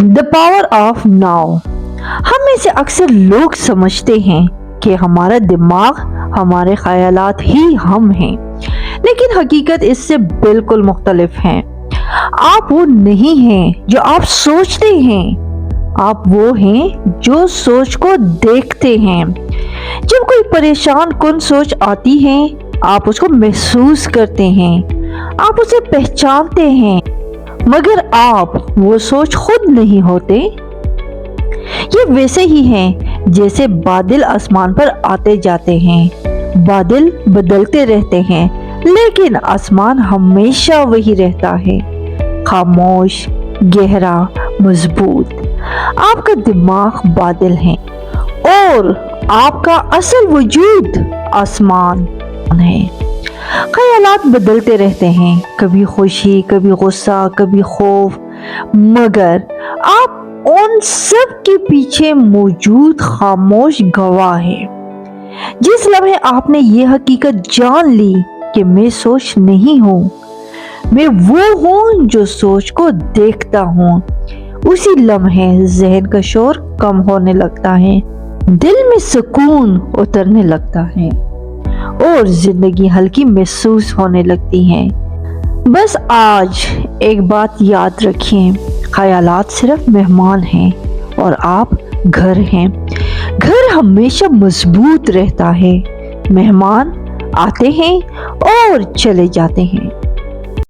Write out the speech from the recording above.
The power of now. हम में से अक्सर लोग समझते हैं कि हमारा दिमाग हमारे ख्यालात ही हम हैं, लेकिन हकीकत इससे बिल्कुल मुख्तलिफ है। आप वो नहीं हैं जो आप सोचते हैं, आप वो हैं जो सोच को देखते हैं। जब कोई परेशान कुन सोच आती है, आप उसको महसूस करते हैं, आप उसे पहचानते हैं, मगर आप वो सोच खुद नहीं होते। ये वैसे ही हैं जैसे बादल आसमान पर आते जाते हैं। बादल बदलते रहते हैं, लेकिन आसमान हमेशा वही रहता है, खामोश, गहरा, मजबूत। आपका दिमाग बादल है और आपका असल वजूद आसमान है। ख्यालात बदलते रहते हैं, कभी खुशी, कभी गुस्सा, कभी खौफ, मगर आप उन सब के पीछे मौजूद खामोश गवाह हैं। जिस लम्हे आपने ये हकीकत जान ली कि मैं सोच नहीं हूँ, मैं वो हूँ जो सोच को देखता हूँ, उसी लम्हे जहन का शोर कम होने लगता है, दिल में सुकून उतरने लगता है और जिंदगी हल्की महसूस होने लगती है। बस आज एक बात याद रखिए, ख्यालात सिर्फ मेहमान हैं और आप घर हैं। घर हमेशा मजबूत रहता है, मेहमान आते हैं और चले जाते हैं।